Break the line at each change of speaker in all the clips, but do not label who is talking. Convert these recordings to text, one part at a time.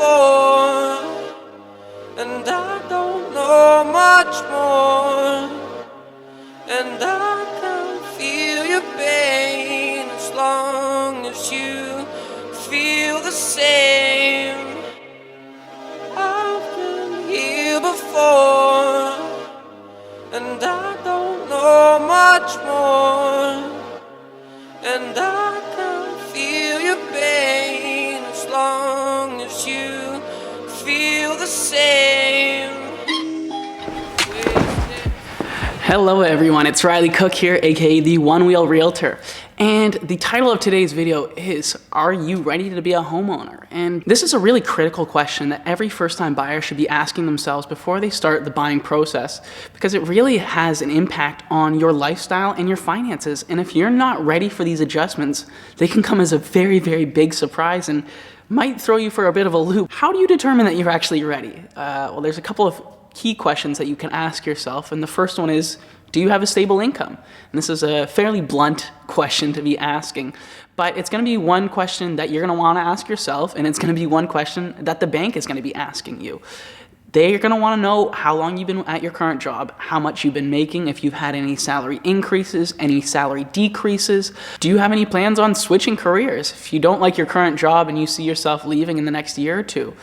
before, and I don't know much more, and I can feel your pain as long as you feel the same. I've been here before, and I don't know much more, and I can feel your pain as long as you feel the same.
Hello everyone, it's Rylie Cook here, aka the OneWheel Realtor. And the title of today's video is, are you ready to be a homeowner? And this is a really critical question that every first-time buyer should be asking themselves before they start the buying process, because it really has an impact on your lifestyle and your finances. And if you're not ready for these adjustments, they can come as a very, very big surprise and might throw you for a bit of a loop. How do you determine that you're actually ready? Well, there's a couple of key questions that you can ask yourself. And the first one is, do you have a stable income? And this is a fairly blunt question to be asking, but it's going to be one question that you're going to want to ask yourself, and it's going to be one question that the bank is going to be asking you. They're going to want to know how long you've been at your current job, how much you've been making, if you've had any salary increases, any salary decreases. Do you have any plans on switching careers? If you don't like your current job and you see yourself leaving in the next year or two,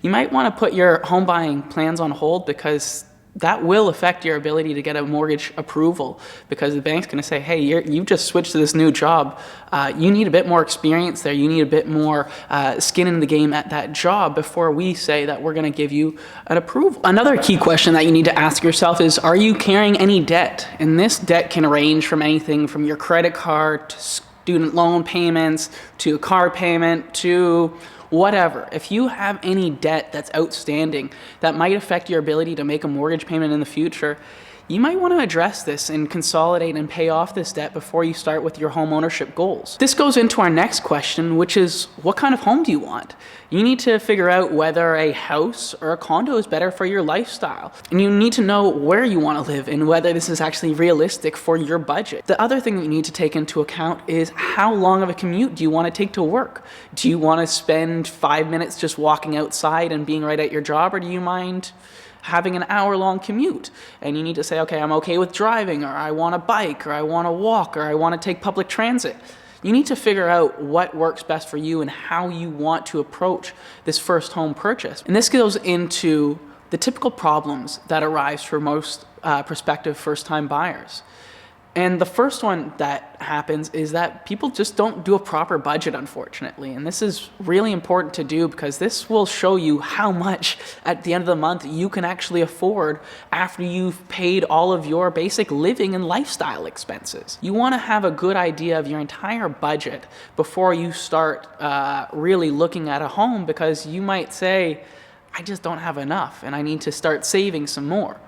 you might want to put your home buying plans on hold, because that will affect your ability to get a mortgage approval, because the bank's going to say, hey, you've just switched to this new job. You need a bit more experience there. You need a bit more skin in the game at that job before we say that we're going to give you an approval. Another key question that you need to ask yourself is, are you carrying any debt? And this debt can range from anything from your credit card to student loan payments to a car payment to whatever. If you have any debt that's outstanding that might affect your ability to make a mortgage payment in the future, you might want to address this and consolidate and pay off this debt before you start with your home ownership goals. This goes into our next question, which is, what kind of home do you want? You need to figure out whether a house or a condo is better for your lifestyle. And you need to know where you want to live and whether this is actually realistic for your budget. The other thing that you need to take into account is, how long of a commute do you want to take to work? Do you want to spend 5 minutes just walking outside and being right at your job, or do you mind having an hour-long commute? And you need to say, okay, I'm okay with driving, or I want to bike, or I want to walk, or I want to take public transit. You need to figure out what works best for you and how you want to approach this first home purchase. And this goes into the typical problems that arise for most prospective first-time buyers. And the first one that happens is that people just don't do a proper budget, unfortunately. And this is really important to do, because this will show you how much at the end of the month you can actually afford after you've paid all of your basic living and lifestyle expenses. You want to have a good idea of your entire budget before you start really looking at a home, because you might say, I just don't have enough and I need to start saving some more.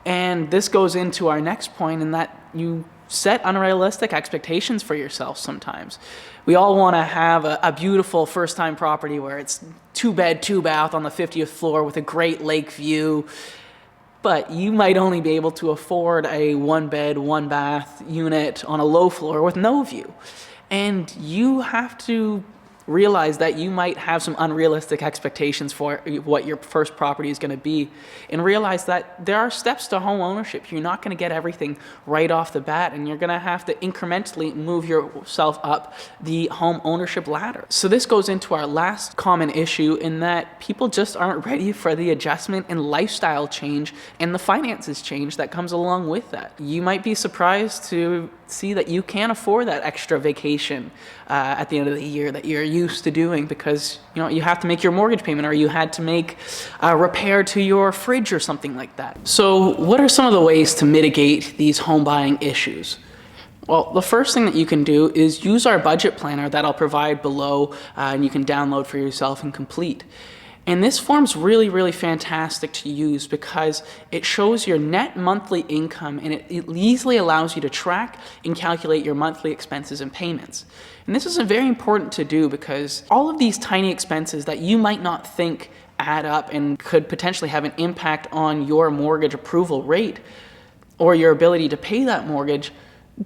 And this goes into our next point, in that you set unrealistic expectations for yourself sometimes. We all want to have a beautiful first-time property where it's 2-bed, 2-bath on the 50th floor with a great lake view, but you might only be able to afford a 1-bed, 1-bath unit on a low floor with no view. And you have to realize that you might have some unrealistic expectations for what your first property is going to be, and realize that there are steps to home ownership. You're not going to get everything right off the bat, and you're going to have to incrementally move yourself up the home ownership ladder. So this goes into our last common issue, in that people just aren't ready for the adjustment and lifestyle change and the finances change that comes along with that. You might be surprised to see that you can't afford that extra vacation at the end of the year that you're used to doing, because you have to make your mortgage payment, or you had to make a repair to your fridge or something like that. So what are some of the ways to mitigate these home buying issues? Well, the first thing that you can do is use our budget planner that I'll provide below, and you can download for yourself and complete. And this form's really, really fantastic to use, because it shows your net monthly income, and it easily allows you to track and calculate your monthly expenses and payments. And this is very important to do, because all of these tiny expenses that you might not think add up and could potentially have an impact on your mortgage approval rate or your ability to pay that mortgage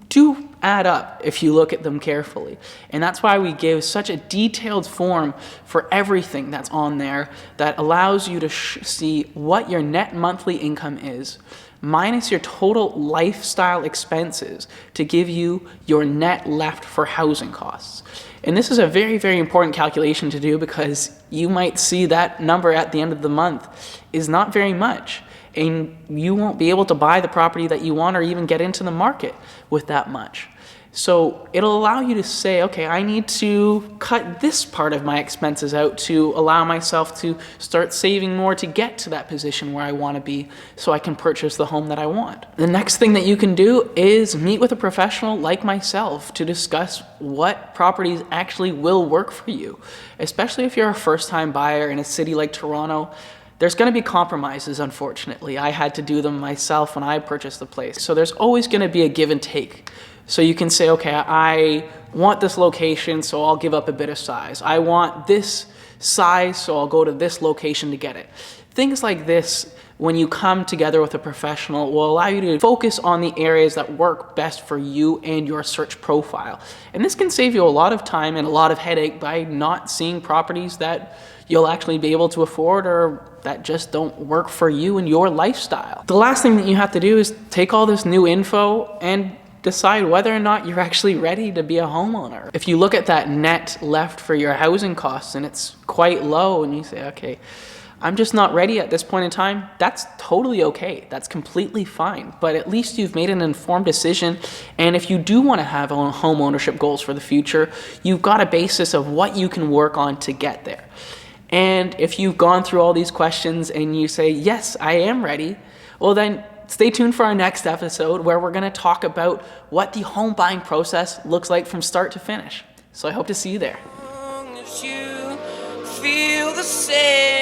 do add up if you look at them carefully. And that's why we give such a detailed form for everything that's on there that allows you to see what your net monthly income is, minus your total lifestyle expenses to give you your net left for housing costs. And this is a very, very important calculation to do because you might see that number at the end of the month is not very much. And you won't be able to buy the property that you want or even get into the market with that much. So it'll allow you to say, okay, I need to cut this part of my expenses out to allow myself to start saving more to get to that position where I want to be so I can purchase the home that I want. The next thing that you can do is meet with a professional like myself to discuss what properties actually will work for you, especially if you're a first-time buyer in a city like Toronto. There's going to be compromises, unfortunately. I had to do them myself when I purchased the place. So there's always going to be a give and take. So you can say, okay, I want this location, so I'll give up a bit of size. I want this size, so I'll go to this location to get it. Things like this, when you come together with a professional, will allow you to focus on the areas that work best for you and your search profile. And this can save you a lot of time and a lot of headache by not seeing properties that you'll actually be able to afford or that just don't work for you and your lifestyle. The last thing that you have to do is take all this new info and decide whether or not you're actually ready to be a homeowner. If you look at that net left for your housing costs and it's quite low and you say, okay, I'm just not ready at this point in time, that's totally okay. That's completely fine. But at least you've made an informed decision. And if you do want to have home ownership goals for the future, you've got a basis of what you can work on to get there. And if you've gone through all these questions and you say, yes, I am ready, well then stay tuned for our next episode where we're going to talk about what the home buying process looks like from start to finish. So I hope to see you there.
As long as you feel the same.